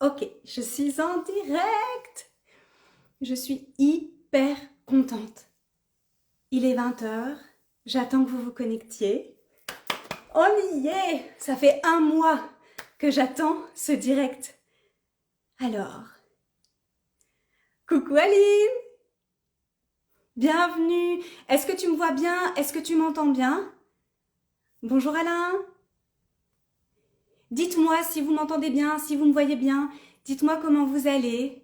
Ok, je suis en direct. Je suis hyper contente. Il est 20 heures. J'attends que vous vous connectiez. On y est. Ça fait 1 mois que j'attends ce direct. Alors, coucou Aline. Bienvenue. Est-ce que tu me vois bien? Est-ce que tu m'entends bien? Bonjour Alain. Dites-moi si vous m'entendez bien, si vous me voyez bien. Dites-moi comment vous allez.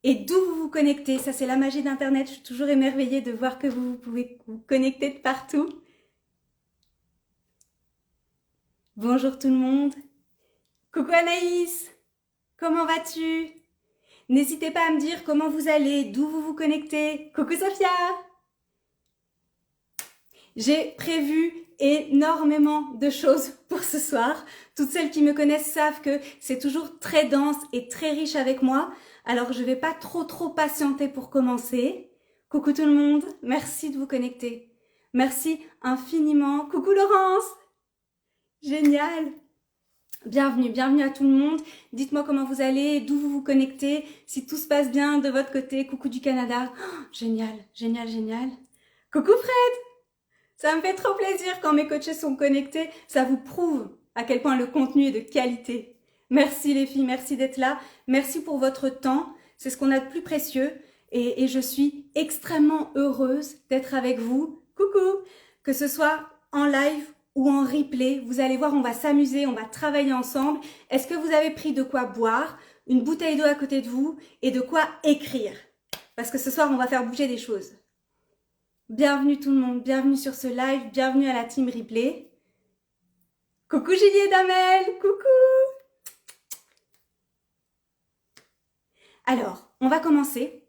Et d'où vous vous connectez. Ça, c'est la magie d'Internet. Je suis toujours émerveillée de voir que vous pouvez vous connecter de partout. Bonjour tout le monde. Coucou Anaïs. Comment vas-tu? N'hésitez pas à me dire comment vous allez, d'où vous vous connectez. Coucou Sophia. J'ai prévu énormément de choses pour ce soir. Toutes celles qui me connaissent savent que c'est toujours très dense et très riche avec moi. Alors je vais pas trop patienter pour commencer. Coucou tout le monde, merci de vous connecter. Merci infiniment. Coucou Laurence. Génial. Bienvenue à tout le monde. Dites-moi comment vous allez, d'où vous vous connectez, si tout se passe bien de votre côté. Coucou du Canada. Oh, génial. Coucou Fred. Ça me fait trop plaisir quand mes coachés sont connectés. Ça vous prouve à quel point le contenu est de qualité. Merci les filles, merci d'être là. Merci pour votre temps. C'est ce qu'on a de plus précieux. Et je suis extrêmement heureuse d'être avec vous. Coucou! Que ce soit en live ou en replay, vous allez voir, on va s'amuser, on va travailler ensemble. Est-ce que vous avez pris de quoi boire, une bouteille d'eau à côté de vous et de quoi écrire? Parce que ce soir, on va faire bouger des choses. Bienvenue tout le monde, bienvenue sur ce live, bienvenue à la team replay. Coucou Julie et Damel, coucou! Alors, on va commencer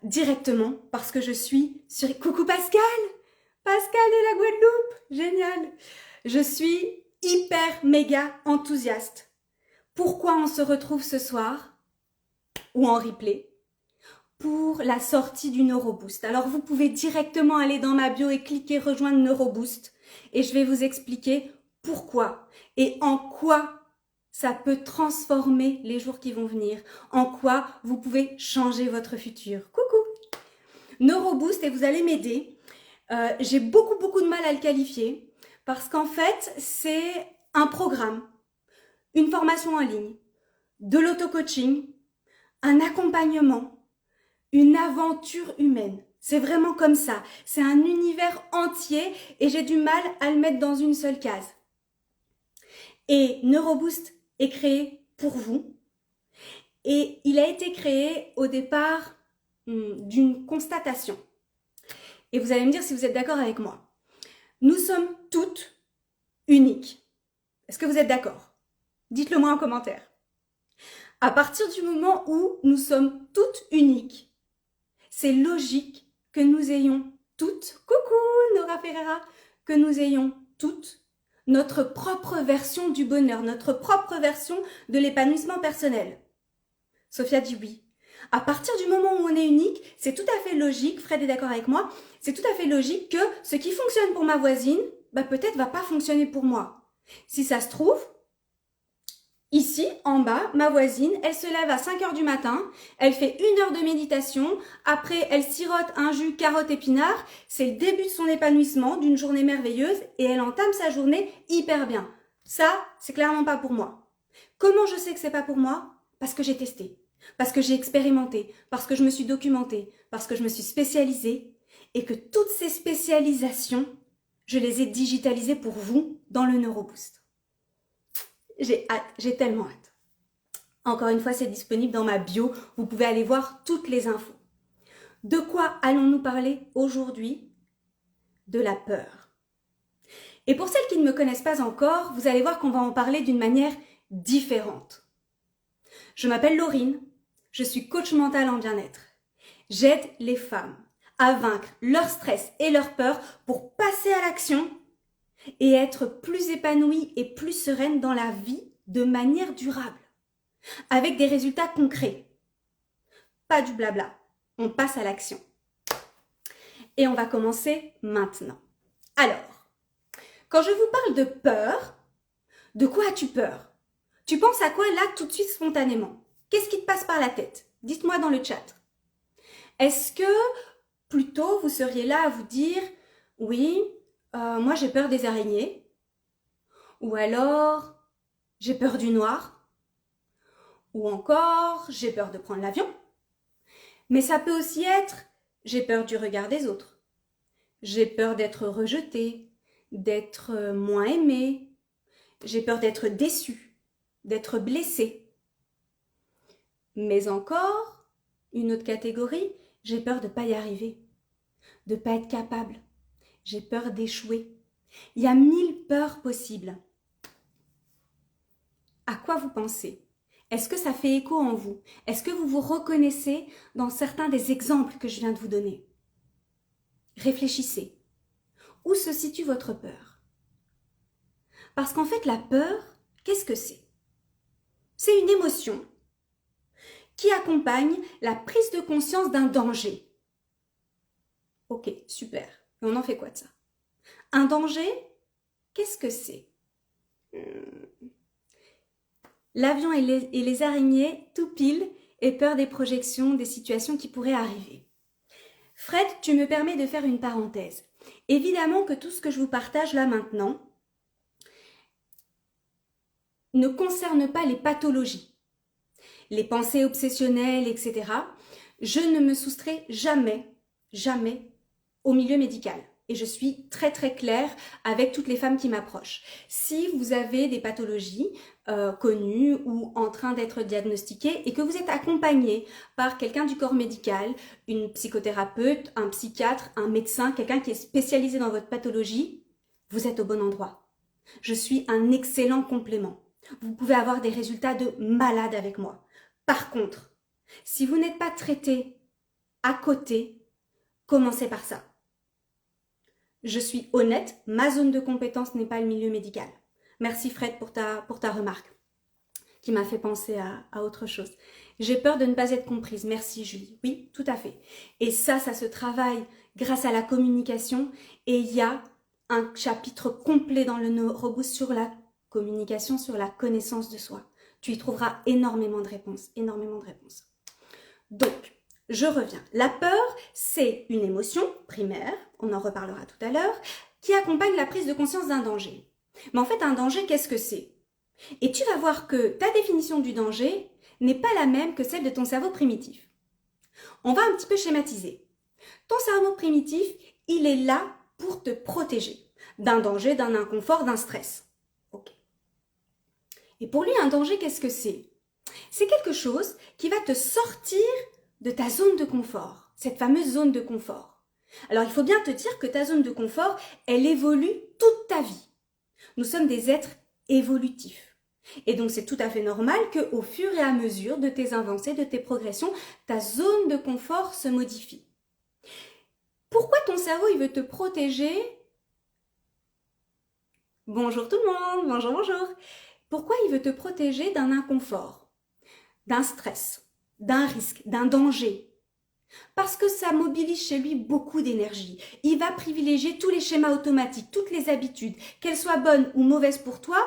directement parce que je suis sur... Coucou Pascal! Pascal de la Guadeloupe, génial! Je suis hyper méga enthousiaste. Pourquoi on se retrouve ce soir ou en replay? Pour la sortie du Neuroboost. Alors vous pouvez directement aller dans ma bio et cliquer rejoindre Neuroboost et je vais vous expliquer pourquoi et en quoi ça peut transformer les jours qui vont venir, en quoi vous pouvez changer votre futur. Coucou! Neuroboost, et vous allez m'aider. J'ai beaucoup de mal à le qualifier parce qu'en fait c'est un programme, une formation en ligne, de l'auto-coaching, un accompagnement, une aventure humaine. C'est vraiment comme ça. C'est un univers entier et j'ai du mal à le mettre dans une seule case. Et Neuroboost est créé pour vous. Et il a été créé au départ d'une constatation. Et vous allez me dire si vous êtes d'accord avec moi. Nous sommes toutes uniques. Est-ce que vous êtes d'accord? Dites-le moi en commentaire. À partir du moment où nous sommes toutes uniques, c'est logique que nous ayons toutes, coucou Nora Ferreira, que nous ayons toutes notre propre version du bonheur, notre propre version de l'épanouissement personnel. Sophia dit oui. À partir du moment où on est unique, c'est tout à fait logique, Fred est d'accord avec moi, c'est tout à fait logique que ce qui fonctionne pour ma voisine, peut-être va pas fonctionner pour moi. Si ça se trouve, ici, en bas, ma voisine, elle se lève à 5 heures du matin, elle fait 1 heure de méditation, après elle sirote un jus carotte épinard, c'est le début de son épanouissement, d'une journée merveilleuse, et elle entame sa journée hyper bien. Ça, c'est clairement pas pour moi. Comment je sais que c'est pas pour moi? Parce que j'ai testé, parce que j'ai expérimenté, parce que je me suis documentée, parce que je me suis spécialisée, et que toutes ces spécialisations, je les ai digitalisées pour vous dans le Neuroboost. J'ai hâte, j'ai tellement hâte. Encore une fois, c'est disponible dans ma bio. Vous pouvez aller voir toutes les infos. De quoi allons-nous parler aujourd'hui? De la peur. Et pour celles qui ne me connaissent pas encore, vous allez voir qu'on va en parler d'une manière différente. Je m'appelle Laurine, je suis coach mental en bien-être. J'aide les femmes à vaincre leur stress et leur peur pour passer à l'action et être plus épanouie et plus sereine dans la vie de manière durable, avec des résultats concrets. Pas du blabla, on passe à l'action. Et on va commencer maintenant. Alors, quand je vous parle de peur, de quoi as-tu peur? Tu penses à quoi là tout de suite spontanément? Qu'est-ce qui te passe par la tête? Dites-moi dans le chat. Est-ce que plutôt vous seriez là à vous dire « Oui, moi j'ai peur des araignées » ou alors « J'ai peur du noir » ou encore « J'ai peur de prendre l'avion ». Mais ça peut aussi être « J'ai peur du regard des autres ». J'ai peur d'être rejeté, d'être moins aimé. J'ai peur d'être déçu, d'être blessé. Mais encore, une autre catégorie, j'ai peur de ne pas y arriver, de ne pas être capable. J'ai peur d'échouer. Il y a 1000 peurs possibles. À quoi vous pensez? Est-ce que ça fait écho en vous? Est-ce que vous vous reconnaissez dans certains des exemples que je viens de vous donner? Réfléchissez. Où se situe votre peur? Parce qu'en fait, la peur, qu'est-ce que c'est? C'est une émotion qui accompagne la prise de conscience d'un danger. Ok, super. Et on en fait quoi de ça? Un danger, qu'est-ce que c'est? L'avion et les araignées, tout pile, et peur des projections, des situations qui pourraient arriver. Fred, tu me permets de faire une parenthèse. Évidemment que tout ce que je vous partage là maintenant ne concerne pas les pathologies, les pensées obsessionnelles, etc. Je ne me soustrais jamais, jamais au milieu médical. Et je suis très très claire avec toutes les femmes qui m'approchent. Si vous avez des pathologies connues ou en train d'être diagnostiquées et que vous êtes accompagné par quelqu'un du corps médical, une psychothérapeute, un psychiatre, un médecin, quelqu'un qui est spécialisé dans votre pathologie, vous êtes au bon endroit. Je suis un excellent complément. Vous pouvez avoir des résultats de malade avec moi. Par contre, si vous n'êtes pas traité à côté, commencez par ça. Je suis honnête, ma zone de compétence n'est pas le milieu médical. Merci Fred pour ta remarque qui m'a fait penser à autre chose. J'ai peur de ne pas être comprise. Merci Julie. Oui, tout à fait. Et ça se travaille grâce à la communication et il y a un chapitre complet dans le Neuroboost sur la communication, sur la connaissance de soi. Tu y trouveras énormément de réponses, énormément de réponses. Donc, je reviens. La peur, c'est une émotion primaire, on en reparlera tout à l'heure, qui accompagne la prise de conscience d'un danger. Mais en fait, un danger, qu'est-ce que c'est? Et tu vas voir que ta définition du danger n'est pas la même que celle de ton cerveau primitif. On va un petit peu schématiser. Ton cerveau primitif, il est là pour te protéger d'un danger, d'un inconfort, d'un stress. Ok. Et pour lui, un danger, qu'est-ce que c'est? C'est quelque chose qui va te sortir de ta zone de confort, cette fameuse zone de confort. Alors, il faut bien te dire que ta zone de confort, elle évolue toute ta vie. Nous sommes des êtres évolutifs. Et donc, c'est tout à fait normal qu'au fur et à mesure de tes avancées, de tes progressions, ta zone de confort se modifie. Pourquoi ton cerveau, il veut te protéger? Bonjour tout le monde, bonjour, bonjour. Pourquoi il veut te protéger d'un inconfort, d'un stress, d'un risque, d'un danger? Parce que ça mobilise chez lui beaucoup d'énergie. Il va privilégier tous les schémas automatiques, toutes les habitudes, qu'elles soient bonnes ou mauvaises pour toi,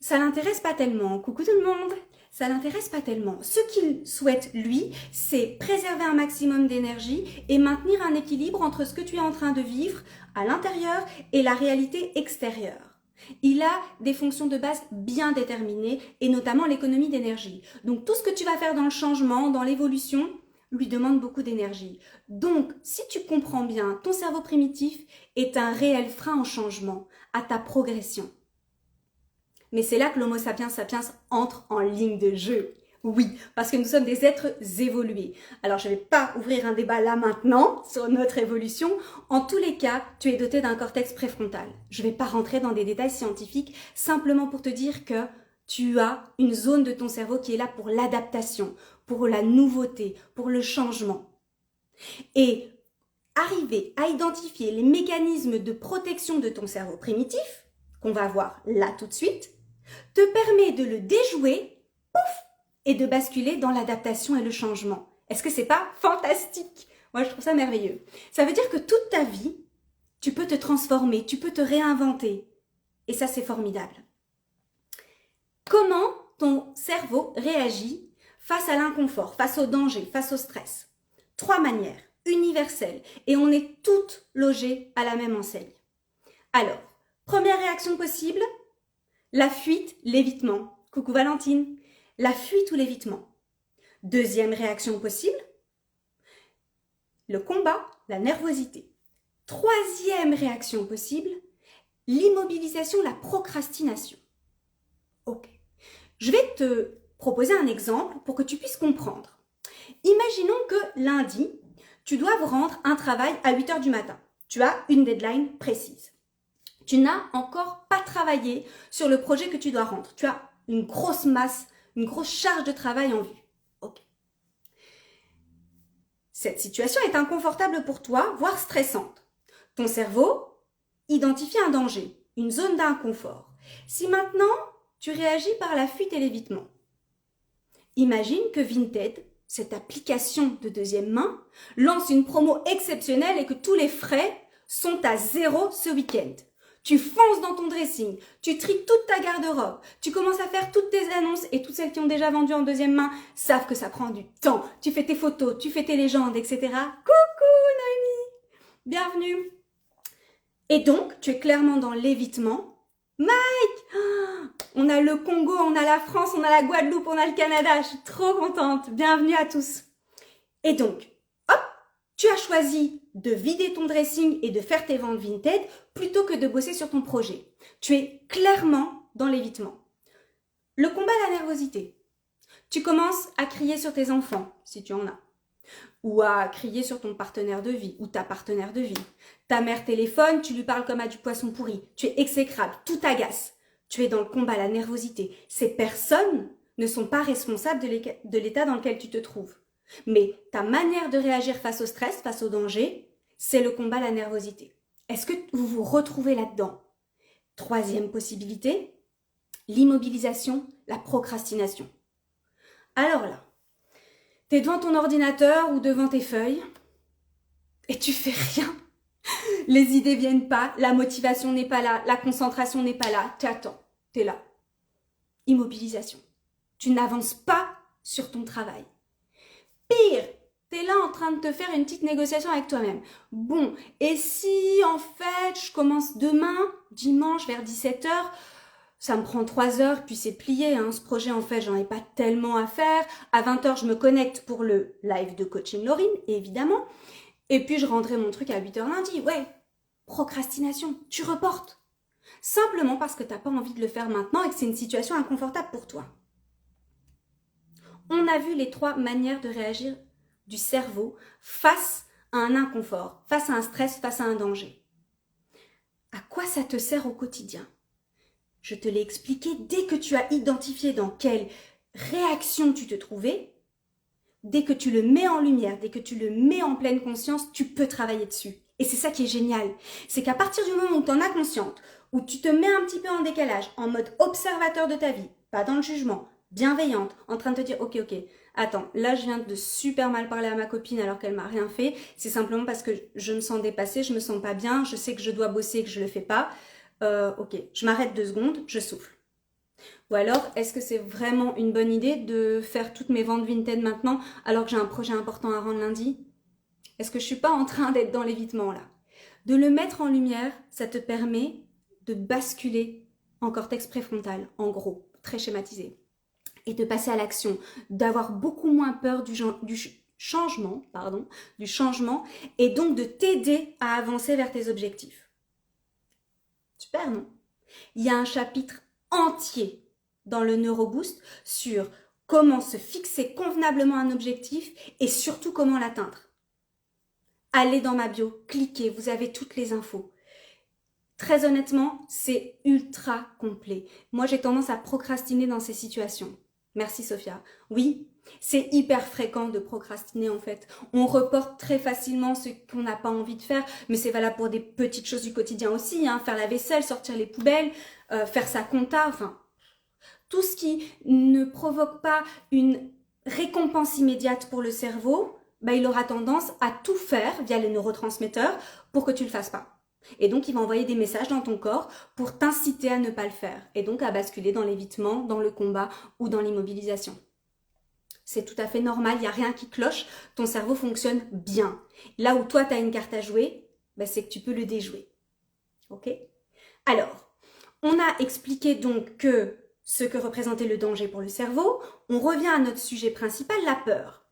ça l'intéresse pas tellement. Coucou tout le monde, ça l'intéresse pas tellement. Ce qu'il souhaite, lui, c'est préserver un maximum d'énergie et maintenir un équilibre entre ce que tu es en train de vivre à l'intérieur et la réalité extérieure. Il a des fonctions de base bien déterminées et notamment l'économie d'énergie. Donc tout ce que tu vas faire dans le changement, dans l'évolution, lui demande beaucoup d'énergie. Donc, si tu comprends bien, ton cerveau primitif est un réel frein au changement, à ta progression. Mais c'est là que l'Homo sapiens sapiens entre en ligne de jeu. Oui, parce que nous sommes des êtres évolués. Alors, je ne vais pas ouvrir un débat là maintenant sur notre évolution. En tous les cas, tu es doté d'un cortex préfrontal. Je ne vais pas rentrer dans des détails scientifiques, simplement pour te dire que tu as une zone de ton cerveau qui est là pour l'adaptation, pour la nouveauté, pour le changement. Et arriver à identifier les mécanismes de protection de ton cerveau primitif, qu'on va voir là tout de suite, te permet de le déjouer, pouf, et de basculer dans l'adaptation et le changement. Est-ce que c'est pas fantastique? Moi, je trouve ça merveilleux. Ça veut dire que toute ta vie, tu peux te transformer, tu peux te réinventer. Et ça, c'est formidable. Comment ton cerveau réagit face à l'inconfort, face au danger, face au stress? 3 manières universelles et on est toutes logées à la même enseigne. Alors, première réaction possible, la fuite, l'évitement. Coucou Valentine. La fuite ou l'évitement. Deuxième réaction possible, le combat, la nervosité. Troisième réaction possible, l'immobilisation, la procrastination. Ok. Je vais te proposer un exemple pour que tu puisses comprendre. Imaginons que lundi, tu doives rendre un travail à 8 heures du matin. Tu as une deadline précise. Tu n'as encore pas travaillé sur le projet que tu dois rendre. Tu as une grosse masse, une grosse charge de travail en vue. Ok. Cette situation est inconfortable pour toi, voire stressante. Ton cerveau identifie un danger, une zone d'inconfort. Si maintenant, tu réagis par la fuite et l'évitement. Imagine que Vinted, cette application de deuxième main, lance une promo exceptionnelle et que tous les frais sont à 0 ce week-end. Tu fonces dans ton dressing, tu tries toute ta garde-robe, tu commences à faire toutes tes annonces et toutes celles qui ont déjà vendu en deuxième main savent que ça prend du temps. Tu fais tes photos, tu fais tes légendes, etc. Coucou Noémie, bienvenue. Et donc, tu es clairement dans l'évitement. Mike, on a le Congo, on a la France, on a la Guadeloupe, on a le Canada. Je suis trop contente. Bienvenue à tous. Et donc, hop, tu as choisi de vider ton dressing et de faire tes ventes Vinted plutôt que de bosser sur ton projet. Tu es clairement dans l'évitement. Le combat à la nervosité. Tu commences à crier sur tes enfants, si tu en as. Ou à crier sur ton partenaire de vie ou ta partenaire de vie. Ta mère téléphone, tu lui parles comme à du poisson pourri. Tu es exécrable, tout t'agace. Tu es dans le combat à la nervosité. Ces personnes ne sont pas responsables de l'état dans lequel tu te trouves. Mais ta manière de réagir face au stress, face au danger, c'est le combat à la nervosité. Est-ce que vous vous retrouvez là-dedans? Troisième possibilité, l'immobilisation, la procrastination. Alors là, tu es devant ton ordinateur ou devant tes feuilles et tu fais rien. Les idées viennent pas, la motivation n'est pas là, la concentration n'est pas là, tu attends, tu es là. Immobilisation. Tu n'avances pas sur ton travail. Pire, tu es là en train de te faire une petite négociation avec toi-même. Bon, et si en fait je commence demain, dimanche vers 17 h, ça me prend 3 heures, puis c'est plié, hein. Ce projet en fait j'en ai pas tellement à faire. À 20 h je me connecte pour le live de coaching Laurine, évidemment. Et puis je rendrai mon truc à 8 h lundi. Ouais, procrastination, tu reportes. Simplement parce que tu n'as pas envie de le faire maintenant et que c'est une situation inconfortable pour toi. On a vu les 3 manières de réagir du cerveau face à un inconfort, face à un stress, face à un danger. À quoi ça te sert au quotidien? Je te l'ai expliqué, dès que tu as identifié dans quelle réaction tu te trouvais, dès que tu le mets en lumière, dès que tu le mets en pleine conscience, tu peux travailler dessus. Et c'est ça qui est génial. C'est qu'à partir du moment où tu en as conscience, où tu te mets un petit peu en décalage, en mode observateur de ta vie, pas dans le jugement, bienveillante, en train de te dire ok, attends, là je viens de super mal parler à ma copine alors qu'elle m'a rien fait, c'est simplement parce que je me sens dépassée, je me sens pas bien, je sais que je dois bosser et que je le fais pas, ok, je m'arrête 2 secondes, je souffle. Ou alors, est-ce que c'est vraiment une bonne idée de faire toutes mes ventes Vinted maintenant alors que j'ai un projet important à rendre lundi? Est-ce que je suis pas en train d'être dans l'évitement là? De le mettre en lumière, ça te permet de basculer en cortex préfrontal, en gros, très schématisé, et de passer à l'action, d'avoir beaucoup moins peur du changement, et donc de t'aider à avancer vers tes objectifs. Super, non? Il y a un chapitre entier dans le Neuroboost sur comment se fixer convenablement un objectif et surtout comment l'atteindre. Allez dans ma bio, cliquez, vous avez toutes les infos. Très honnêtement, c'est ultra complet. Moi, j'ai tendance à procrastiner dans ces situations. Merci Sophia. Oui, c'est hyper fréquent de procrastiner en fait. On reporte très facilement ce qu'on n'a pas envie de faire, mais c'est valable pour des petites choses du quotidien aussi, hein. Faire la vaisselle, sortir les poubelles, faire sa compta, enfin, tout ce qui ne provoque pas une récompense immédiate pour le cerveau, bah, il aura tendance à tout faire via les neurotransmetteurs pour que tu le fasses pas. Et donc, il va envoyer des messages dans ton corps pour t'inciter à ne pas le faire. Et donc, à basculer dans l'évitement, dans le combat ou dans l'immobilisation. C'est tout à fait normal, il n'y a rien qui cloche. Ton cerveau fonctionne bien. Là où toi, tu as une carte à jouer, c'est que tu peux le déjouer. Ok? Alors, on a expliqué donc que ce que représentait le danger pour le cerveau. On revient à notre sujet principal, la peur.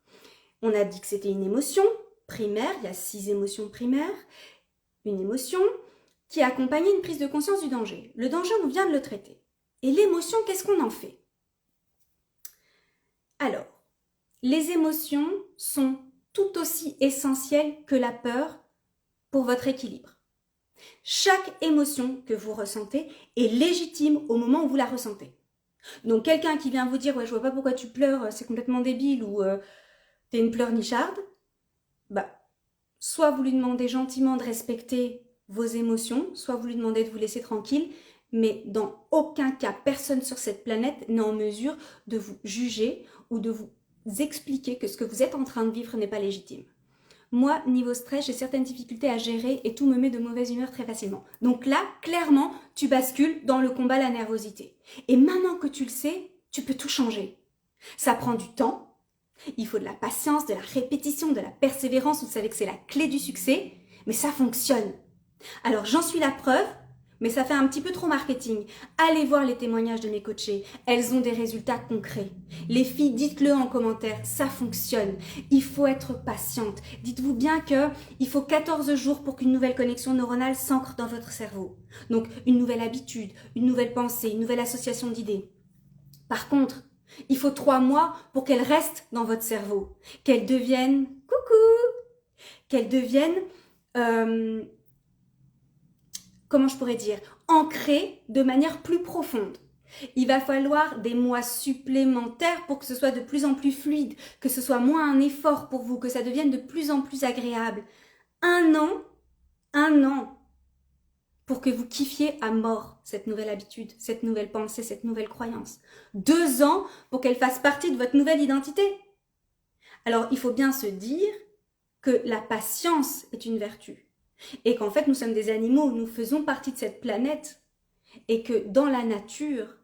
On a dit que c'était une émotion primaire, il y a 6 émotions primaires. Une émotion qui accompagnait une prise de conscience du danger. Le danger, on vient de le traiter. Et l'émotion, qu'est-ce qu'on en fait? Alors, les émotions sont tout aussi essentielles que la peur pour votre équilibre. Chaque émotion que vous ressentez est légitime au moment où vous la ressentez. Donc quelqu'un qui vient vous dire « ouais, je vois pas pourquoi tu pleures, c'est complètement débile » ou « t'es une pleurnicharde », soit vous lui demandez gentiment de respecter vos émotions, soit vous lui demandez de vous laisser tranquille, mais dans aucun cas, personne sur cette planète n'est en mesure de vous juger ou de vous expliquer que ce que vous êtes en train de vivre n'est pas légitime. Moi, niveau stress, j'ai certaines difficultés à gérer et tout me met de mauvaise humeur très facilement. Donc là, clairement, tu bascules dans le combat, la nervosité. Et maintenant que tu le sais, tu peux tout changer. Ça prend du temps, il faut de la patience, de la répétition, de la persévérance, vous savez que c'est la clé du succès, mais ça fonctionne. Alors j'en suis la preuve, mais ça fait un petit peu trop marketing. Allez voir les témoignages de mes coachés, elles ont des résultats concrets. Les filles, dites-le en commentaire, ça fonctionne. Il faut être patiente. Dites-vous bien qu'il faut 14 jours pour qu'une nouvelle connexion neuronale s'ancre dans votre cerveau. Donc une nouvelle habitude, une nouvelle pensée, une nouvelle association d'idées. Par contre, il faut 3 mois pour qu'elle reste dans votre cerveau, qu'elle devienne, qu'elle devienne, comment je pourrais dire, ancrée de manière plus profonde. Il va falloir des mois supplémentaires pour que ce soit de plus en plus fluide, que ce soit moins un effort pour vous, que ça devienne de plus en plus agréable. 1 an, pour que vous kiffiez à mort cette nouvelle habitude, cette nouvelle pensée, cette nouvelle croyance. 2 ans pour qu'elle fasse partie de votre nouvelle identité. Alors, il faut bien se dire que la patience est une vertu et qu'en fait, nous sommes des animaux, nous faisons partie de cette planète et que dans la nature,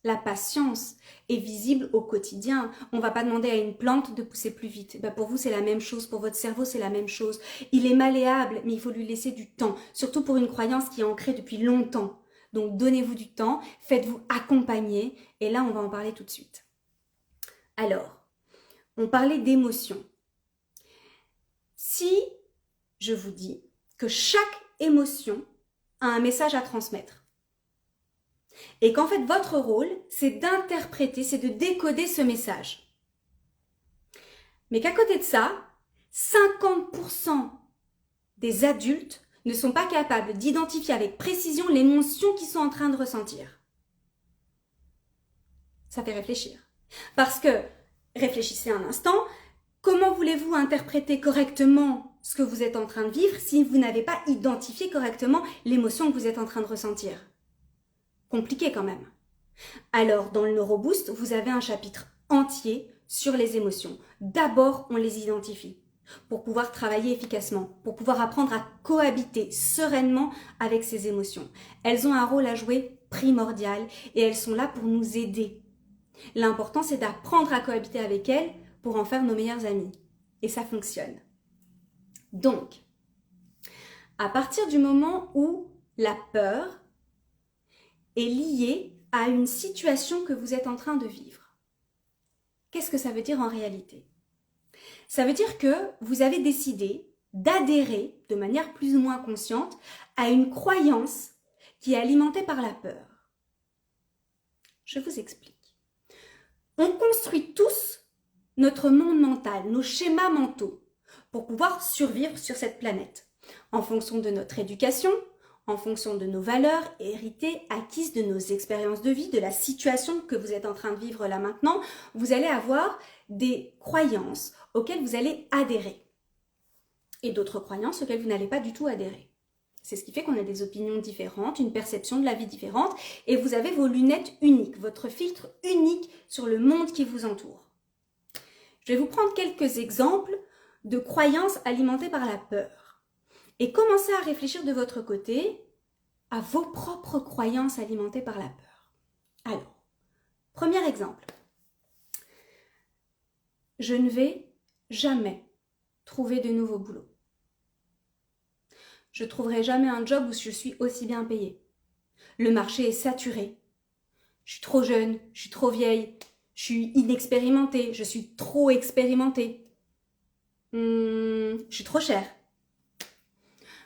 la patience est visible au quotidien. On ne va pas demander à une plante de pousser plus vite. Pour vous, c'est la même chose. Pour votre cerveau, c'est la même chose. Il est malléable, mais il faut lui laisser du temps. Surtout pour une croyance qui est ancrée depuis longtemps. Donc, donnez-vous du temps, faites-vous accompagner. Et là, on va en parler tout de suite. Alors, on parlait d'émotions. Si je vous dis que chaque émotion a un message à transmettre, et qu'en fait, votre rôle, c'est d'interpréter, c'est de décoder ce message. Mais qu'à côté de ça, 50% des adultes ne sont pas capables d'identifier avec précision l'émotion qu'ils sont en train de ressentir. Ça fait réfléchir. Parce que, réfléchissez un instant, comment voulez-vous interpréter correctement ce que vous êtes en train de vivre si vous n'avez pas identifié correctement l'émotion que vous êtes en train de ressentir ? Compliqué quand même. Alors, dans le NeuroBoost, vous avez un chapitre entier sur les émotions. D'abord, on les identifie pour pouvoir travailler efficacement, pour pouvoir apprendre à cohabiter sereinement avec ces émotions. Elles ont un rôle à jouer primordial et elles sont là pour nous aider. L'important, c'est d'apprendre à cohabiter avec elles pour en faire nos meilleurs amis. Et ça fonctionne. Donc, à partir du moment où la peur est liée à une situation que vous êtes en train de vivre. Qu'est-ce que ça veut dire en réalité? Ça veut dire que vous avez décidé d'adhérer de manière plus ou moins consciente à une croyance qui est alimentée par la peur. Je vous explique. On construit tous notre monde mental, nos schémas mentaux, pour pouvoir survivre sur cette planète, en fonction de notre éducation, en fonction de nos valeurs héritées, acquises, de nos expériences de vie, de la situation que vous êtes en train de vivre là maintenant, vous allez avoir des croyances auxquelles vous allez adhérer et d'autres croyances auxquelles vous n'allez pas du tout adhérer. C'est ce qui fait qu'on a des opinions différentes, une perception de la vie différente et vous avez vos lunettes uniques, votre filtre unique sur le monde qui vous entoure. Je vais vous prendre quelques exemples de croyances alimentées par la peur. et commencez à réfléchir de votre côté à vos propres croyances alimentées par la peur. Alors, premier exemple. Je ne vais jamais trouver de nouveau boulot. Je ne trouverai jamais un job où je suis aussi bien payée. Le marché est saturé. Je suis trop jeune, je suis trop vieille, je suis inexpérimentée, je suis trop expérimentée. Je suis trop chère.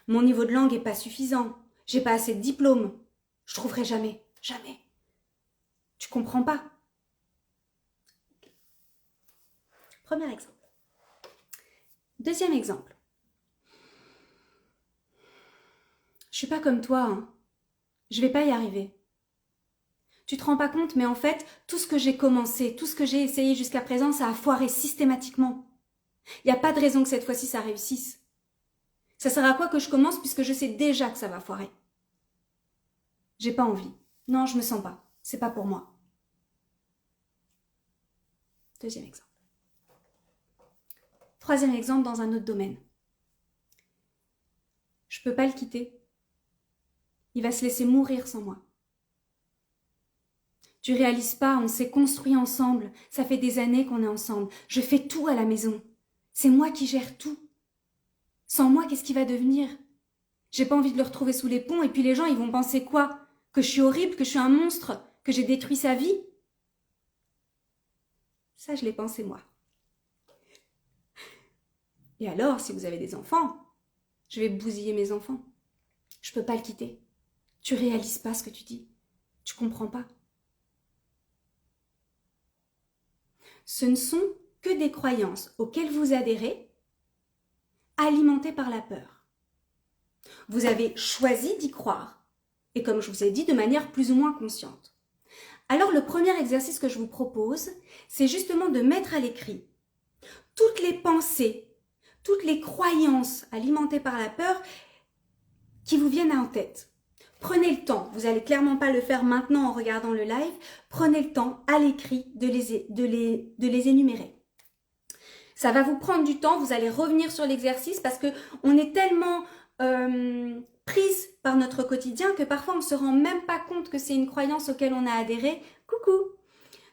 Mon niveau de langue n'est pas suffisant. J'ai pas assez de diplômes. Je trouverai jamais, jamais. Tu comprends pas? Premier exemple. Deuxième exemple. Je suis pas comme toi, hein. Je vais pas y arriver. Tu te rends pas compte, mais en fait, tout ce que j'ai commencé, tout ce que j'ai essayé jusqu'à présent, ça a foiré systématiquement. Il n'y a pas de raison que cette fois-ci ça réussisse. Ça sert à quoi que je commence puisque je sais déjà que ça va foirer? J'ai pas envie. Non, je me sens pas. C'est pas pour moi. Deuxième exemple. Troisième exemple dans un autre domaine. Je peux pas le quitter. Il va se laisser mourir sans moi. Tu réalises pas, on s'est construit ensemble. Ça fait des années qu'on est ensemble. Je fais tout à la maison. C'est moi qui gère tout. Sans moi, qu'est-ce qui va devenir? J'ai pas envie de le retrouver sous les ponts et puis les gens, ils vont penser quoi? Que je suis horrible, que je suis un monstre, que j'ai détruit sa vie? Ça, je l'ai pensé moi. Et alors, si vous avez des enfants, je vais bousiller mes enfants. Je peux pas le quitter. Tu réalises pas ce que tu dis. Tu comprends pas. Ce ne sont que des croyances auxquelles vous adhérez, alimentées par la peur. Vous avez choisi d'y croire, et comme je vous ai dit, de manière plus ou moins consciente. Alors le premier exercice que je vous propose, c'est justement de mettre à l'écrit toutes les pensées, toutes les croyances alimentées par la peur qui vous viennent en tête. Prenez le temps, vous n'allez clairement pas le faire maintenant en regardant le live, prenez le temps à l'écrit de les énumérer. Ça va vous prendre du temps, vous allez revenir sur l'exercice parce qu'on est tellement prise par notre quotidien que parfois on ne se rend même pas compte que c'est une croyance auquel on a adhéré. Coucou!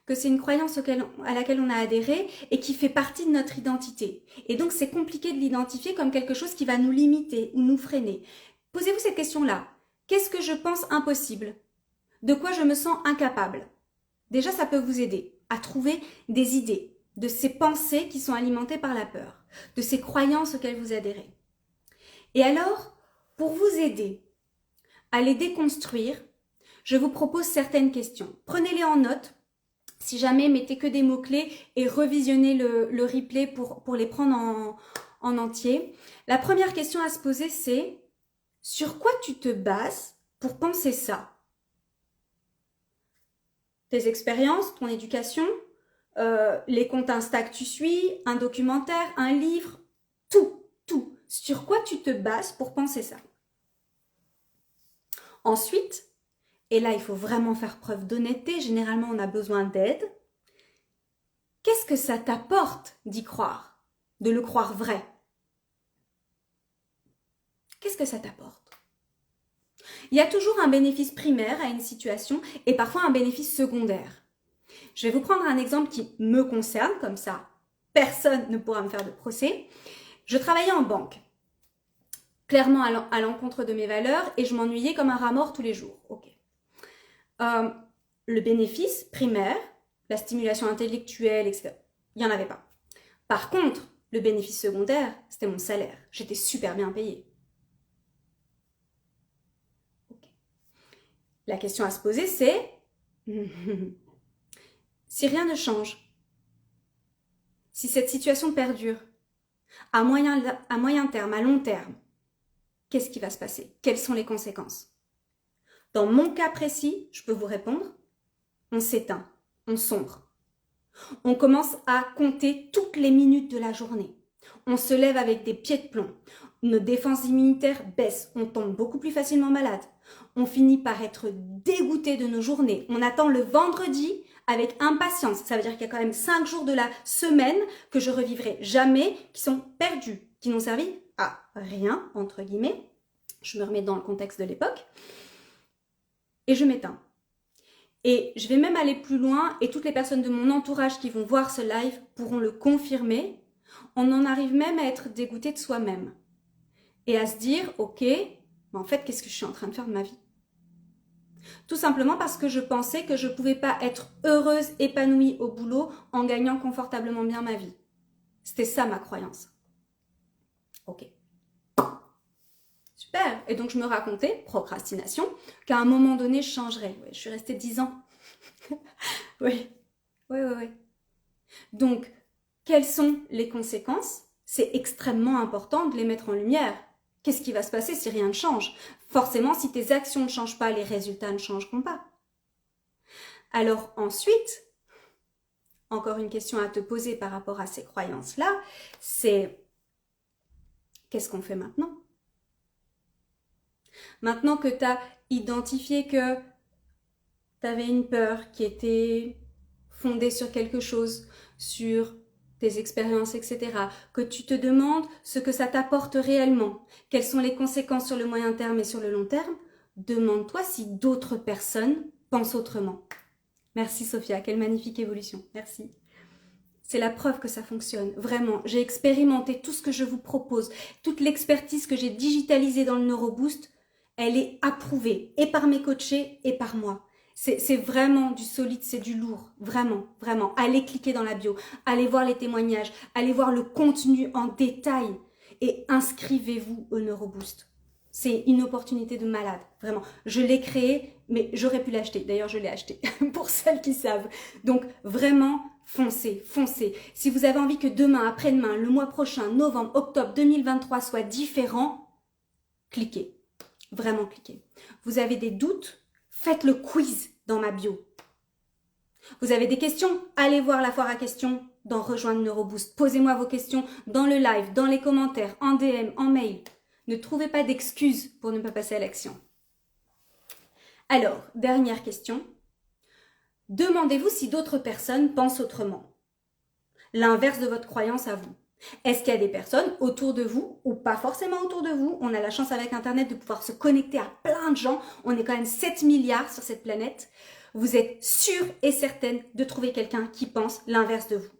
Que c'est une croyance à laquelle on a adhéré et qui fait partie de notre identité. Et donc c'est compliqué de l'identifier comme quelque chose qui va nous limiter ou nous freiner. Posez-vous cette question-là. Qu'est-ce que je pense impossible? De quoi je me sens incapable? Déjà, ça peut vous aider à trouver des idées de ces pensées qui sont alimentées par la peur, de ces croyances auxquelles vous adhérez. Et alors, pour vous aider à les déconstruire, je vous propose certaines questions. Prenez-les en note. Si jamais, mettez que des mots-clés et revisionnez le replay pour les prendre en entier. La première question à se poser, c'est sur quoi tu te bases pour penser ça? Tes expériences, ton éducation, les comptes Insta que tu suis, un documentaire, un livre, tout. Sur quoi tu te bases pour penser ça? Ensuite, et là il faut vraiment faire preuve d'honnêteté, généralement on a besoin d'aide. Qu'est-ce que ça t'apporte d'y croire, de le croire vrai? Qu'est-ce que ça t'apporte? Il y a toujours un bénéfice primaire à une situation et parfois un bénéfice secondaire. Je vais vous prendre un exemple qui me concerne, comme ça personne ne pourra me faire de procès. Je travaillais en banque, clairement à l'encontre de mes valeurs et je m'ennuyais comme un rat mort tous les jours. Ok. Le bénéfice primaire, la stimulation intellectuelle, etc., il n'y en avait pas. Par contre, le bénéfice secondaire, c'était mon salaire. J'étais super bien payée. Okay. La question à se poser, c'est si rien ne change, si cette situation perdure, à moyen terme, à long terme, qu'est-ce qui va se passer? Quelles sont les conséquences? Dans mon cas précis, je peux vous répondre, on s'éteint, on sombre. On commence à compter toutes les minutes de la journée. On se lève avec des pieds de plomb. Nos défenses immunitaires baissent. On tombe beaucoup plus facilement malade. On finit par être dégoûté de nos journées. On attend le vendredi avec impatience. Ça veut dire qu'il y a quand même 5 jours de la semaine que je revivrai jamais, qui sont perdus, qui n'ont servi à rien, entre guillemets. Je me remets dans le contexte de l'époque. Et je m'éteins. Et je vais même aller plus loin, et toutes les personnes de mon entourage qui vont voir ce live pourront le confirmer. On en arrive même à être dégoûté de soi-même. Et à se dire, ok, mais en fait, qu'est-ce que je suis en train de faire de ma vie? Tout simplement parce que je pensais que je ne pouvais pas être heureuse, épanouie au boulot en gagnant confortablement bien ma vie. C'était ça ma croyance. Ok. Super. Et donc je me racontais, procrastination, qu'à un moment donné je changerais. Ouais, je suis restée 10 ans. Oui. Oui. Donc, quelles sont les conséquences? C'est extrêmement important de les mettre en lumière. Qu'est-ce qui va se passer si rien ne change? Forcément, si tes actions ne changent pas, les résultats ne changeront pas. Alors ensuite, encore une question à te poser par rapport à ces croyances-là, c'est qu'est-ce qu'on fait maintenant? Maintenant que tu as identifié que tu avais une peur qui était fondée sur quelque chose, sur tes expériences, etc., que tu te demandes ce que ça t'apporte réellement, quelles sont les conséquences sur le moyen terme et sur le long terme, demande-toi si d'autres personnes pensent autrement. Merci Sophia, quelle magnifique évolution, merci. C'est la preuve que ça fonctionne, vraiment. J'ai expérimenté tout ce que je vous propose, toute l'expertise que j'ai digitalisée dans le NeuroBoost, elle est approuvée, et par mes coachés, et par moi. C'est vraiment du solide, c'est du lourd, vraiment, vraiment. Allez cliquer dans la bio, allez voir les témoignages, allez voir le contenu en détail, et inscrivez-vous au NeuroBoost. C'est une opportunité de malade, vraiment. Je l'ai créé, mais j'aurais pu l'acheter. D'ailleurs, je l'ai acheté, pour celles qui savent. Donc, vraiment, foncez, foncez. Si vous avez envie que demain, après-demain, le mois prochain, novembre, octobre 2023 soit différent, cliquez. Vraiment cliquez. Vous avez des doutes? Faites le quiz dans ma bio. Vous avez des questions? Allez voir la foire à questions dans Rejoindre NeuroBoost. Posez-moi vos questions dans le live, dans les commentaires, en DM, en mail. Ne trouvez pas d'excuses pour ne pas passer à l'action. Alors, dernière question. Demandez-vous si d'autres personnes pensent autrement. L'inverse de votre croyance à vous. Est-ce qu'il y a des personnes autour de vous ou pas forcément autour de vous? On a la chance avec Internet de pouvoir se connecter à plein de gens. On est quand même 7 milliards sur cette planète. Vous êtes sûre et certaine de trouver quelqu'un qui pense l'inverse de vous.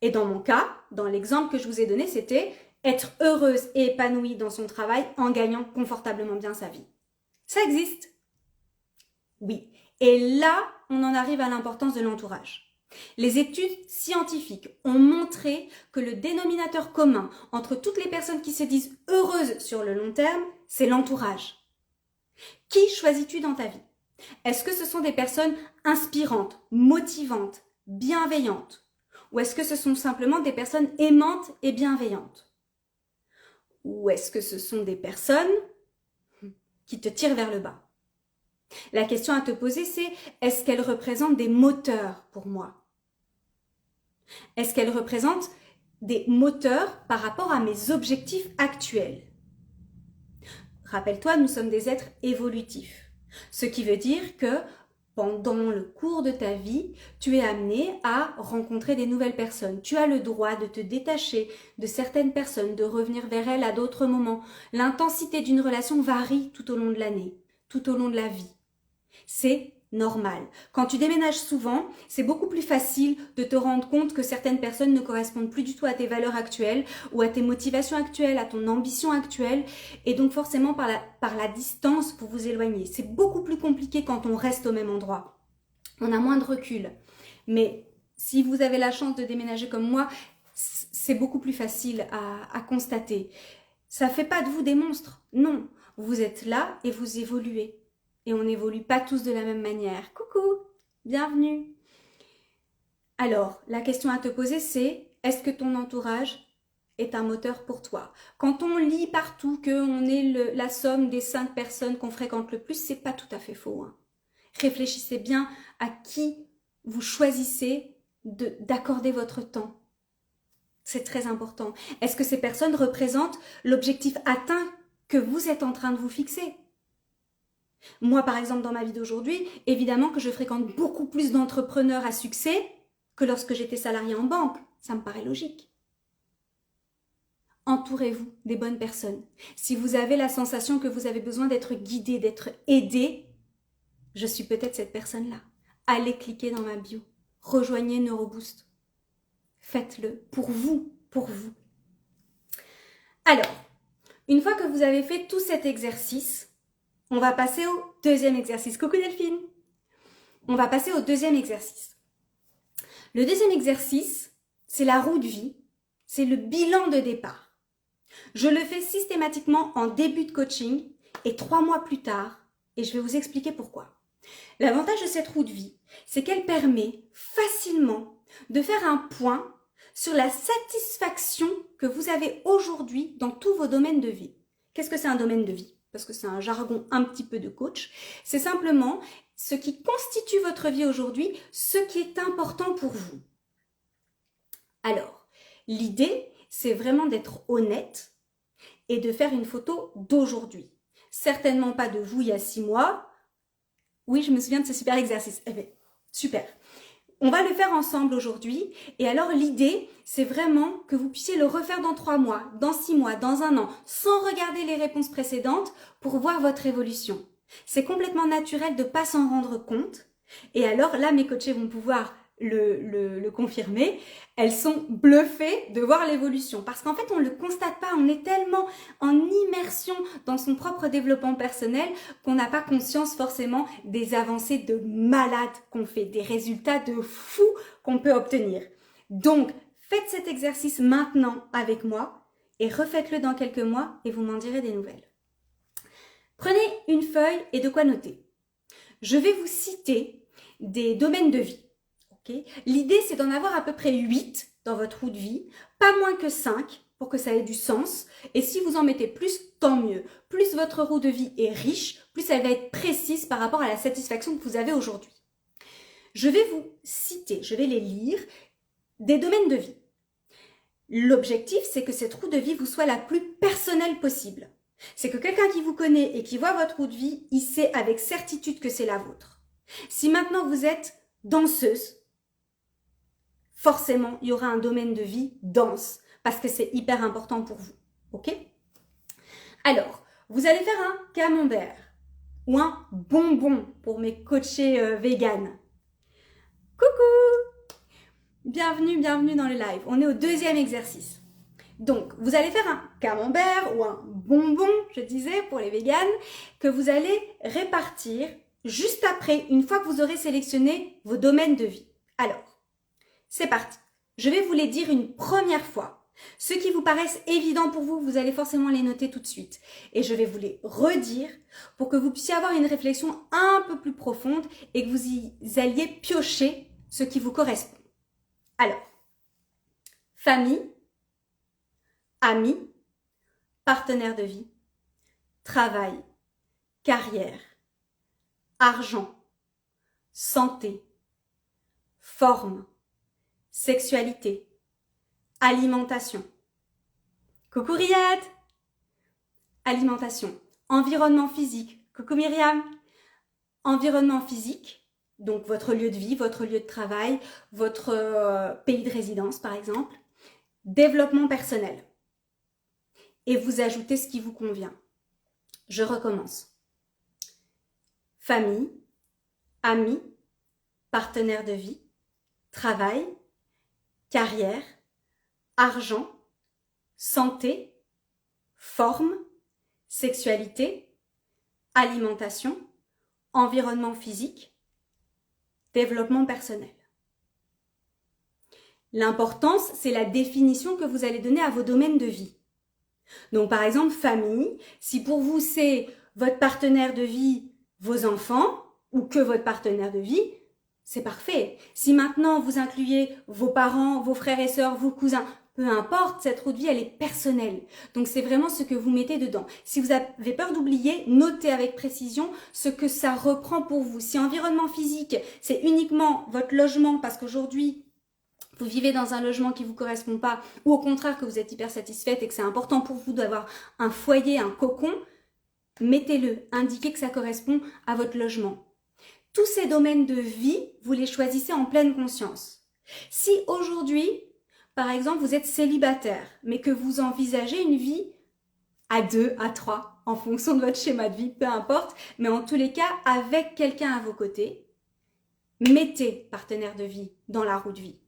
Et dans mon cas, dans l'exemple que je vous ai donné, c'était être heureuse et épanouie dans son travail en gagnant confortablement bien sa vie. Ça existe? Oui. Et là, on en arrive à l'importance de l'entourage. Les études scientifiques ont montré que le dénominateur commun entre toutes les personnes qui se disent heureuses sur le long terme, c'est l'entourage. Qui choisis-tu dans ta vie? Est-ce que ce sont des personnes inspirantes, motivantes, bienveillantes? Ou est-ce que ce sont simplement des personnes aimantes et bienveillantes? Ou est-ce que ce sont des personnes qui te tirent vers le bas? La question à te poser, c'est est-ce qu'elles représentent des moteurs pour moi? Est-ce qu'elles représentent des moteurs par rapport à mes objectifs actuels? Rappelle-toi, nous sommes des êtres évolutifs. Ce qui veut dire que pendant le cours de ta vie, tu es amené à rencontrer des nouvelles personnes. Tu as le droit de te détacher de certaines personnes, de revenir vers elles à d'autres moments. L'intensité d'une relation varie tout au long de l'année, tout au long de la vie. C'est normal. Quand tu déménages souvent, c'est beaucoup plus facile de te rendre compte que certaines personnes ne correspondent plus du tout à tes valeurs actuelles ou à tes motivations actuelles, à ton ambition actuelle, et donc forcément par la distance pour vous éloigner. C'est beaucoup plus compliqué quand on reste au même endroit. On a moins de recul. Mais si vous avez la chance de déménager comme moi, c'est beaucoup plus facile à constater. Ça ne fait pas de vous des monstres. Non, vous êtes là et vous évoluez. Et on n'évolue pas tous de la même manière. Coucou, bienvenue. Alors, la question à te poser, c'est est-ce que ton entourage est un moteur pour toi? Quand on lit partout qu'on est la somme des 5 personnes qu'on fréquente le plus, c'est pas tout à fait faux. Hein. Réfléchissez bien à qui vous choisissez d'accorder votre temps. C'est très important. Est-ce que ces personnes représentent l'objectif atteint que vous êtes en train de vous fixer? Moi, par exemple, dans ma vie d'aujourd'hui, évidemment que je fréquente beaucoup plus d'entrepreneurs à succès que lorsque j'étais salariée en banque. Ça me paraît logique. entourez-vous des bonnes personnes. Si vous avez la sensation que vous avez besoin d'être guidé, d'être aidé, je suis peut-être cette personne-là. Allez cliquer dans ma bio. Rejoignez Neuroboost. Faites-le pour vous, pour vous. Alors, une fois que vous avez fait tout cet exercice, on va passer au deuxième exercice. Coucou Delphine! On va passer au deuxième exercice. Le deuxième exercice, c'est la roue de vie. C'est le bilan de départ. Je le fais systématiquement en début de coaching et 3 mois plus tard, et je vais vous expliquer pourquoi. L'avantage de cette roue de vie, c'est qu'elle permet facilement de faire un point sur la satisfaction que vous avez aujourd'hui dans tous vos domaines de vie. Qu'est-ce que c'est un domaine de vie? Parce que c'est un jargon un petit peu de coach. C'est simplement ce qui constitue votre vie aujourd'hui, ce qui est important pour vous. Alors, l'idée, c'est vraiment d'être honnête et de faire une photo d'aujourd'hui. Certainement pas de vous il y a 6 mois. Oui, je me souviens de ce super exercice. Eh bien, super. On va le faire ensemble aujourd'hui. Et alors, l'idée, c'est vraiment que vous puissiez le refaire dans 3 mois, dans 6 mois, dans 1 an, sans regarder les réponses précédentes pour voir votre évolution. C'est complètement naturel de ne pas s'en rendre compte. Et alors, là, mes coachés vont pouvoir le confirmer. Elles sont bluffées de voir l'évolution. Parce qu'en fait, on ne le constate pas. On est tellement en immersion dans son propre développement personnel qu'on n'a pas conscience forcément des avancées de malade qu'on fait, des résultats de fou qu'on peut obtenir. Donc, faites cet exercice maintenant avec moi et refaites-le dans quelques mois et vous m'en direz des nouvelles. Prenez une feuille et de quoi noter. Je vais vous citer des domaines de vie. Okay. L'idée, c'est d'en avoir à peu près 8 dans votre roue de vie, pas moins que 5 pour que ça ait du sens. Et si vous en mettez plus, tant mieux. Plus votre roue de vie est riche, plus elle va être précise par rapport à la satisfaction que vous avez aujourd'hui. Je vais vous citer, je vais les lire, des domaines de vie. L'objectif, c'est que cette roue de vie vous soit la plus personnelle possible. C'est que quelqu'un qui vous connaît et qui voit votre roue de vie, il sait avec certitude que c'est la vôtre. Si maintenant vous êtes danseuse, forcément, il y aura un domaine de vie danse parce que c'est hyper important pour vous. Ok? Alors, vous allez faire un camembert ou un bonbon pour mes coachés véganes. Coucou! Bienvenue dans le live. On est au deuxième exercice. Donc, vous allez faire un camembert ou un bonbon, je disais, pour les véganes, que vous allez répartir juste après, une fois que vous aurez sélectionné vos domaines de vie. Alors, c'est parti. Je vais vous les dire une première fois. Ceux qui vous paraissent évidents pour vous, vous allez forcément les noter tout de suite. Et je vais vous les redire pour que vous puissiez avoir une réflexion un peu plus profonde et que vous y alliez piocher ce qui vous correspond. Alors, famille, amis, partenaire de vie, travail, carrière, argent, santé, forme, sexualité, alimentation. Coucou Riyad! Alimentation, environnement physique. Coucou Myriam! Environnement physique, donc votre lieu de vie, votre lieu de travail, votre pays de résidence par exemple. Développement personnel. Et vous ajoutez ce qui vous convient. Je recommence. Famille, amis, partenaire de vie, travail, carrière, argent, santé, forme, sexualité, alimentation, environnement physique, développement personnel. L'importance, c'est la définition que vous allez donner à vos domaines de vie. Donc, par exemple, famille, si pour vous c'est votre partenaire de vie, vos enfants, ou que votre partenaire de vie, c'est parfait. Si maintenant vous incluez vos parents, vos frères et sœurs, vos cousins, peu importe, cette roue de vie, elle est personnelle. Donc, c'est vraiment ce que vous mettez dedans. Si vous avez peur d'oublier, notez avec précision ce que ça reprend pour vous. Si environnement physique, c'est uniquement votre logement, parce qu'aujourd'hui, vous vivez dans un logement qui ne vous correspond pas, ou au contraire que vous êtes hyper satisfaite et que c'est important pour vous d'avoir un foyer, un cocon, mettez-le, indiquez que ça correspond à votre logement. Tous ces domaines de vie, vous les choisissez en pleine conscience. Si aujourd'hui, par exemple, vous êtes célibataire, mais que vous envisagez une vie à 2, à 3, en fonction de votre schéma de vie, peu importe, mais en tous les cas, avec quelqu'un à vos côtés, mettez partenaire de vie dans la roue de vie.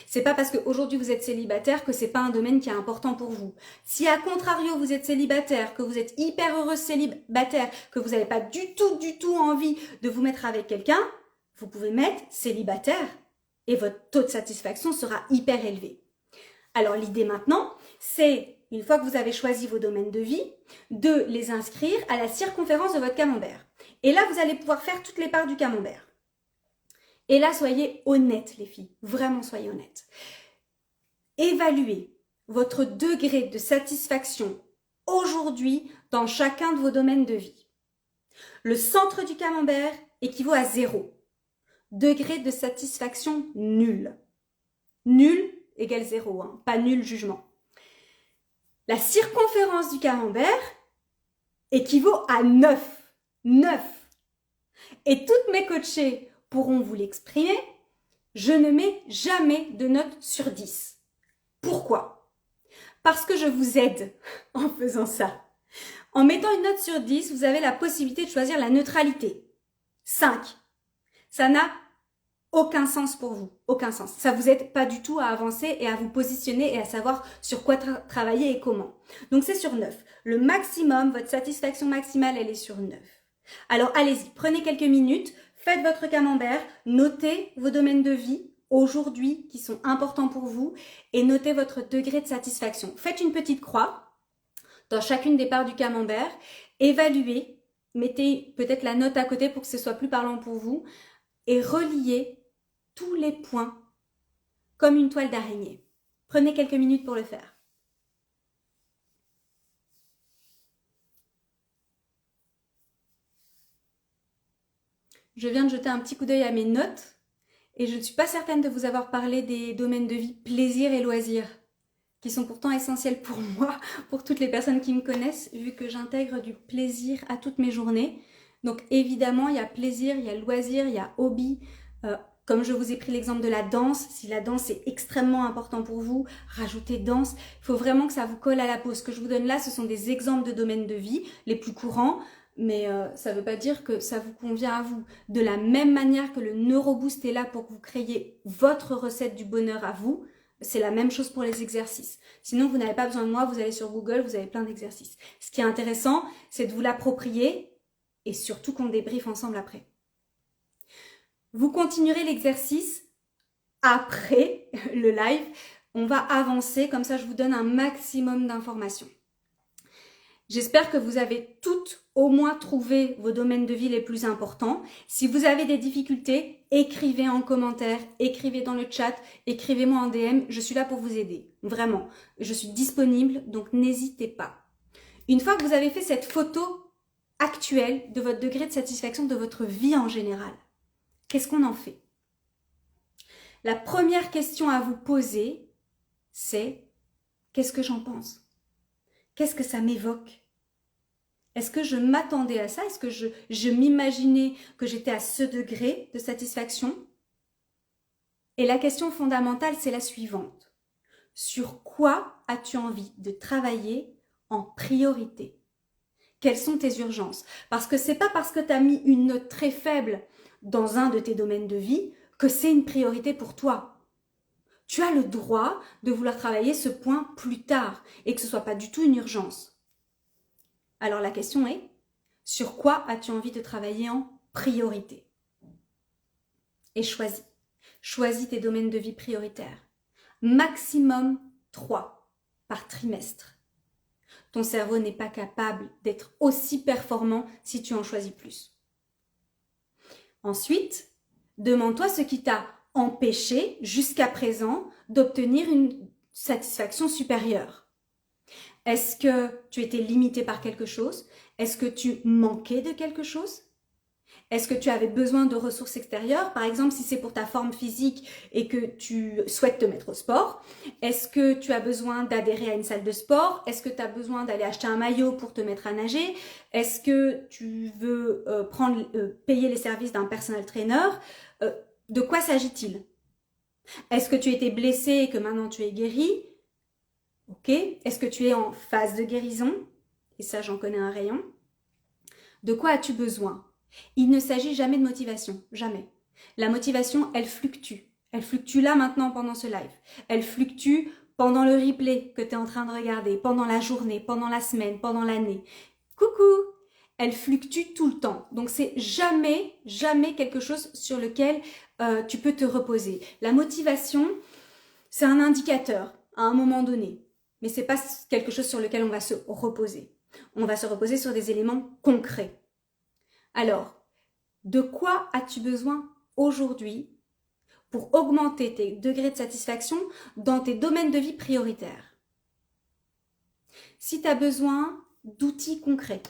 C'est pas parce qu'aujourd'hui vous êtes célibataire que c'est pas un domaine qui est important pour vous. Si à contrario vous êtes célibataire, que vous êtes hyper heureux célibataire, que vous n'avez pas du tout envie de vous mettre avec quelqu'un, vous pouvez mettre célibataire et votre taux de satisfaction sera hyper élevé. Alors l'idée maintenant, c'est, une fois que vous avez choisi vos domaines de vie, de les inscrire à la circonférence de votre camembert. Et là, vous allez pouvoir faire toutes les parts du camembert. Et là, soyez honnêtes, les filles. Vraiment, soyez honnêtes. Évaluez votre degré de satisfaction aujourd'hui dans chacun de vos domaines de vie. Le centre du camembert équivaut à 0. Degré de satisfaction nul. Nul égale 0, hein, pas nul jugement. La circonférence du camembert équivaut à 9. 9. Et toutes mes coachées pourront vous l'exprimer, je ne mets jamais de note sur 10. Pourquoi? Parce que je vous aide en faisant ça. En mettant une note sur 10, vous avez la possibilité de choisir la neutralité. 5. Ça n'a aucun sens pour vous. Aucun sens. Ça vous aide pas du tout à avancer et à vous positionner et à savoir sur quoi travailler et comment. Donc c'est sur 9. Le maximum, votre satisfaction maximale, elle est sur 9. Alors allez-y, prenez quelques minutes, faites votre camembert, notez vos domaines de vie aujourd'hui qui sont importants pour vous et notez votre degré de satisfaction. Faites une petite croix dans chacune des parts du camembert, évaluez, mettez peut-être la note à côté pour que ce soit plus parlant pour vous et reliez tous les points comme une toile d'araignée. Prenez quelques minutes pour le faire. Je viens de jeter un petit coup d'œil à mes notes et je ne suis pas certaine de vous avoir parlé des domaines de vie plaisir et loisirs, qui sont pourtant essentiels pour moi, pour toutes les personnes qui me connaissent, vu que j'intègre du plaisir à toutes mes journées. Donc évidemment, il y a plaisir, il y a loisir, il y a hobby. Comme je vous ai pris l'exemple de la danse, si la danse est extrêmement important pour vous, rajoutez danse. Il faut vraiment que ça vous colle à la peau. Ce que je vous donne là, ce sont des exemples de domaines de vie, les plus courants. Mais ça ne veut pas dire que ça vous convient à vous. De la même manière que le NeuroBoost est là pour que vous créiez votre recette du bonheur à vous, c'est la même chose pour les exercices. Sinon, vous n'avez pas besoin de moi, vous allez sur Google, vous avez plein d'exercices. Ce qui est intéressant, c'est de vous l'approprier et surtout qu'on débriefe ensemble après. Vous continuerez l'exercice après le live. On va avancer, comme ça je vous donne un maximum d'informations. J'espère que vous avez toutes au moins trouvé vos domaines de vie les plus importants. Si vous avez des difficultés, écrivez en commentaire, écrivez dans le chat, écrivez-moi en DM. Je suis là pour vous aider. Vraiment, je suis disponible, donc n'hésitez pas. Une fois que vous avez fait cette photo actuelle de votre degré de satisfaction de votre vie en général, qu'est-ce qu'on en fait? La première question à vous poser, c'est qu'est-ce que j'en pense? Qu'est-ce que ça m'évoque? Est-ce que je m'attendais à ça? Est-ce que je m'imaginais que j'étais à ce degré de satisfaction? Et la question fondamentale, c'est la suivante. Sur quoi as-tu envie de travailler en priorité? Quelles sont tes urgences? Parce que c'est pas parce que tu as mis une note très faible dans un de tes domaines de vie que c'est une priorité pour toi. Tu as le droit de vouloir travailler ce point plus tard et que ce ne soit pas du tout une urgence. Alors la question est, sur quoi as-tu envie de travailler en priorité? Et choisis. Choisis tes domaines de vie prioritaires. Maximum 3 par trimestre. Ton cerveau n'est pas capable d'être aussi performant si tu en choisis plus. Ensuite, demande-toi ce qui t'a empêché jusqu'à présent d'obtenir une satisfaction supérieure. Est-ce que tu étais limité par quelque chose? Est-ce que tu manquais de quelque chose? Est-ce que tu avais besoin de ressources extérieures? Par exemple, si c'est pour ta forme physique et que tu souhaites te mettre au sport, est-ce que tu as besoin d'adhérer à une salle de sport? Est-ce que tu as besoin d'aller acheter un maillot pour te mettre à nager? Est-ce que tu veux payer les services d'un personal trainer? De quoi s'agit-il? Est-ce que tu étais blessé et que maintenant tu es guéri? Ok. Est-ce que tu es en phase de guérison? Et ça, j'en connais un rayon. De quoi as-tu besoin? Il ne s'agit jamais de motivation, jamais. La motivation, elle fluctue. Elle fluctue là maintenant pendant ce live. Elle fluctue pendant le replay que tu es en train de regarder, pendant la journée, pendant la semaine, pendant l'année. Coucou! Elle fluctue tout le temps. Donc c'est jamais, jamais quelque chose sur lequel tu peux te reposer. La motivation, c'est un indicateur à un moment donné. Mais c'est pas quelque chose sur lequel on va se reposer. On va se reposer sur des éléments concrets. Alors, de quoi as-tu besoin aujourd'hui pour augmenter tes degrés de satisfaction dans tes domaines de vie prioritaires? Si tu as besoin d'outils concrets,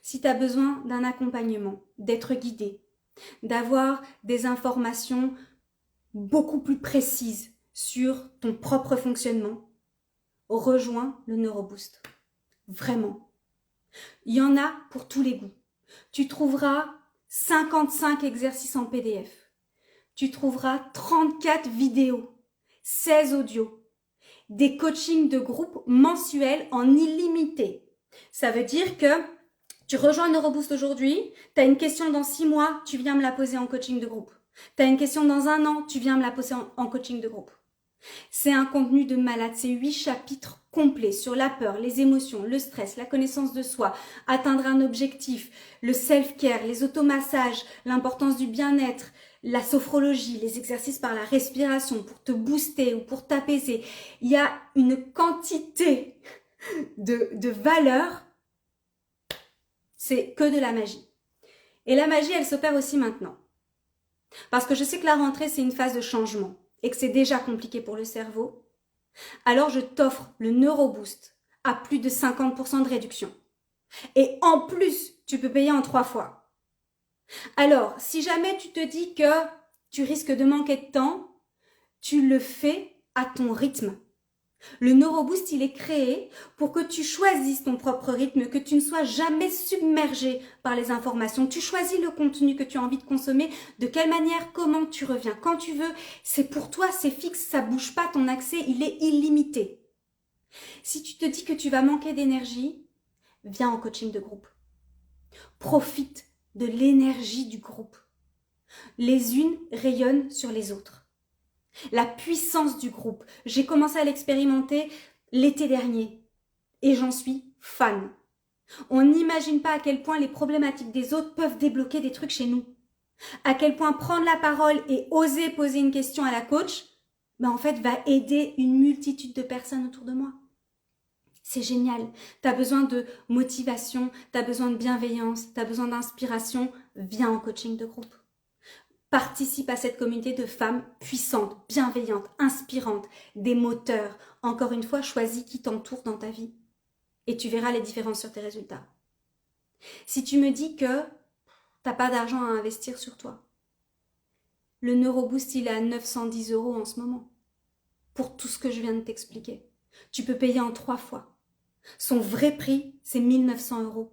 si tu as besoin d'un accompagnement, d'être guidé, d'avoir des informations beaucoup plus précises sur ton propre fonctionnement, rejoins le NeuroBoost. Vraiment. Il y en a pour tous les goûts. Tu trouveras 55 exercices en PDF. Tu trouveras 34 vidéos, 16 audios, des coachings de groupe mensuels en illimité. Ça veut dire que tu rejoins NeuroBoost aujourd'hui, tu as une question dans 6 mois, tu viens me la poser en coaching de groupe. Tu as une question dans 1 an, tu viens me la poser en coaching de groupe. C'est un contenu de malade, c'est 8 chapitres complets sur la peur, les émotions, le stress, la connaissance de soi, atteindre un objectif, le self-care, les automassages, l'importance du bien-être, la sophrologie, les exercices par la respiration pour te booster ou pour t'apaiser. Il y a une quantité de valeurs, c'est que de la magie. Et la magie, elle s'opère aussi maintenant. Parce que je sais que la rentrée, c'est une phase de changement et que c'est déjà compliqué pour le cerveau, alors je t'offre le NeuroBoost à plus de 50% de réduction. Et en plus, tu peux payer en 3 fois. Alors, si jamais tu te dis que tu risques de manquer de temps, tu le fais à ton rythme. Le NeuroBoost, il est créé pour que tu choisisses ton propre rythme, que tu ne sois jamais submergé par les informations. Tu choisis le contenu que tu as envie de consommer, de quelle manière, comment tu reviens, quand tu veux. C'est pour toi, c'est fixe, ça bouge pas, ton accès, il est illimité. Si tu te dis que tu vas manquer d'énergie, viens en coaching de groupe. Profite de l'énergie du groupe. Les unes rayonnent sur les autres. La puissance du groupe. J'ai commencé à l'expérimenter l'été dernier et j'en suis fan. On n'imagine pas à quel point les problématiques des autres peuvent débloquer des trucs chez nous. À quel point prendre la parole et oser poser une question à la coach, en fait, va aider une multitude de personnes autour de moi. C'est génial. Tu as besoin de motivation, tu as besoin de bienveillance, tu as besoin d'inspiration. Viens en coaching de groupe. Participe à cette communauté de femmes puissantes, bienveillantes, inspirantes, des moteurs. Encore une fois, choisis qui t'entoure dans ta vie. Et tu verras les différences sur tes résultats. Si tu me dis que tu n'as pas d'argent à investir sur toi, le NeuroBoost, il est à 910 € en ce moment. Pour tout ce que je viens de t'expliquer. Tu peux payer en 3 fois. Son vrai prix, c'est 1 900 €.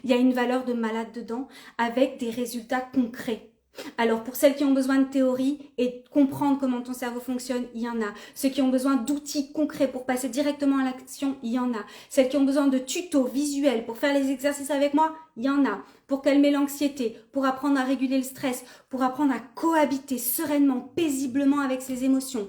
Il y a une valeur de malade dedans avec des résultats concrets. Alors pour celles qui ont besoin de théorie et de comprendre comment ton cerveau fonctionne, il y en a. Ceux qui ont besoin d'outils concrets pour passer directement à l'action, il y en a. Celles qui ont besoin de tutos visuels pour faire les exercices avec moi, il y en a. Pour calmer l'anxiété, pour apprendre à réguler le stress, pour apprendre à cohabiter sereinement, paisiblement avec ses émotions.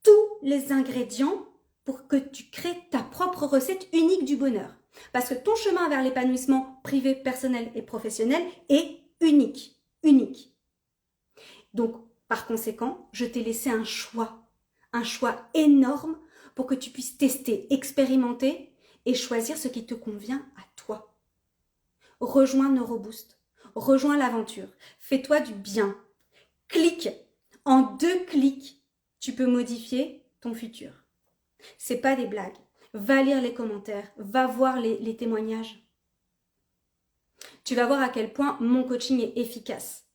Tous les ingrédients pour que tu crées ta propre recette unique du bonheur. Parce que ton chemin vers l'épanouissement privé, personnel et professionnel est unique. Unique. Donc, par conséquent, je t'ai laissé un choix énorme pour que tu puisses tester, expérimenter et choisir ce qui te convient à toi. Rejoins NeuroBoost, rejoins l'aventure, fais-toi du bien. Clique, en 2 clics, tu peux modifier ton futur. C'est pas des blagues. Va lire les commentaires, va voir les témoignages. Tu vas voir à quel point mon coaching est efficace.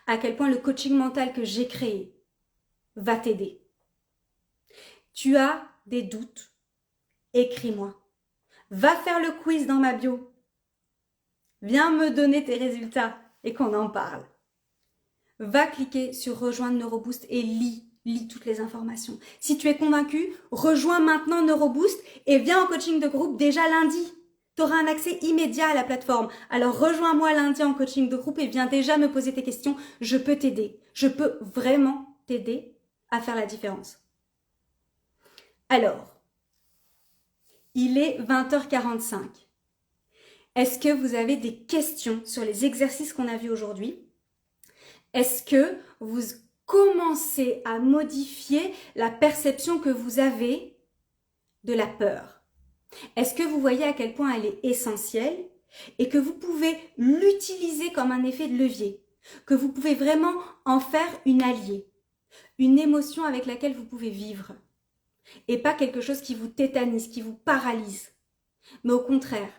À quel point le coaching mental que j'ai créé va t'aider. Tu as des doutes? Écris-moi. Va faire le quiz dans ma bio. Viens me donner tes résultats et qu'on en parle. va cliquer sur rejoindre Neuroboost et lis toutes les informations. Si tu es convaincu, rejoins maintenant Neuroboost et viens en coaching de groupe déjà lundi. Tu auras un accès immédiat à la plateforme. Alors rejoins-moi lundi en coaching de groupe et viens déjà me poser tes questions. Je peux t'aider. Je peux vraiment t'aider à faire la différence. Alors, il est 20h45. Est-ce que vous avez des questions sur les exercices qu'on a vus aujourd'hui? Est-ce que vous commencez à modifier la perception que vous avez de la peur? Est-ce que vous voyez à quel point elle est essentielle et que vous pouvez l'utiliser comme un effet de levier, que vous pouvez vraiment en faire une alliée, une émotion avec laquelle vous pouvez vivre et pas quelque chose qui vous tétanise, qui vous paralyse, mais au contraire,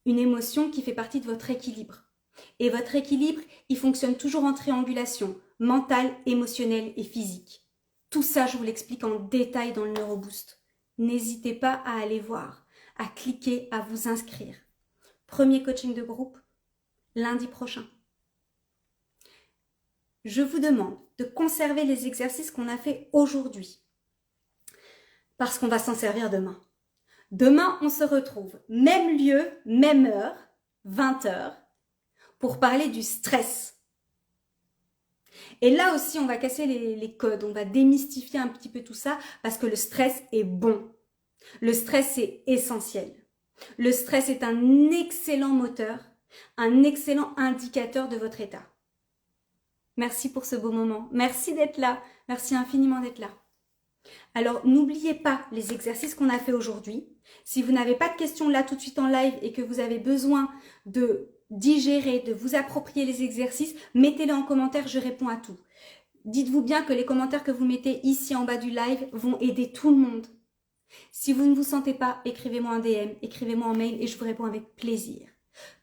une émotion qui fait partie de votre équilibre. Et votre équilibre, il fonctionne toujours en triangulation, mentale, émotionnelle et physique. Tout ça, je vous l'explique en détail dans le Neuroboost. N'hésitez pas à aller voir, à cliquer, à vous inscrire. Premier coaching de groupe, lundi prochain. Je vous demande de conserver les exercices qu'on a fait aujourd'hui, parce qu'on va s'en servir demain. Demain, on se retrouve, même lieu, même heure, 20h, pour parler du stress. Et là aussi, on va casser les codes, on va démystifier un petit peu tout ça parce que le stress est bon. Le stress est essentiel. Le stress est un excellent moteur, un excellent indicateur de votre état. Merci pour ce beau moment. Merci d'être là. Merci infiniment d'être là. Alors, n'oubliez pas les exercices qu'on a fait aujourd'hui. Si vous n'avez pas de questions là tout de suite en live et que vous avez besoin de digérer, de vous approprier les exercices, mettez-les en commentaire, je réponds à tout. Dites-vous bien que les commentaires que vous mettez ici en bas du live vont aider tout le monde. Si vous ne vous sentez pas, écrivez-moi un DM, écrivez-moi un mail et je vous réponds avec plaisir.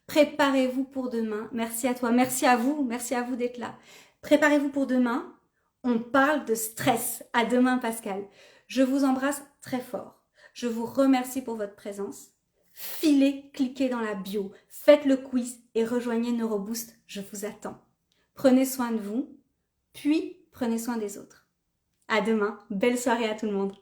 Préparez-vous pour demain. Merci à toi, merci à vous d'être là. Préparez-vous pour demain. On parle de stress. À demain, Pascal. Je vous embrasse très fort. Je vous remercie pour votre présence. Filez, cliquez dans la bio, faites le quiz et rejoignez Neuroboost. Je vous attends. Prenez soin de vous, puis prenez soin des autres. À demain. Belle soirée à tout le monde.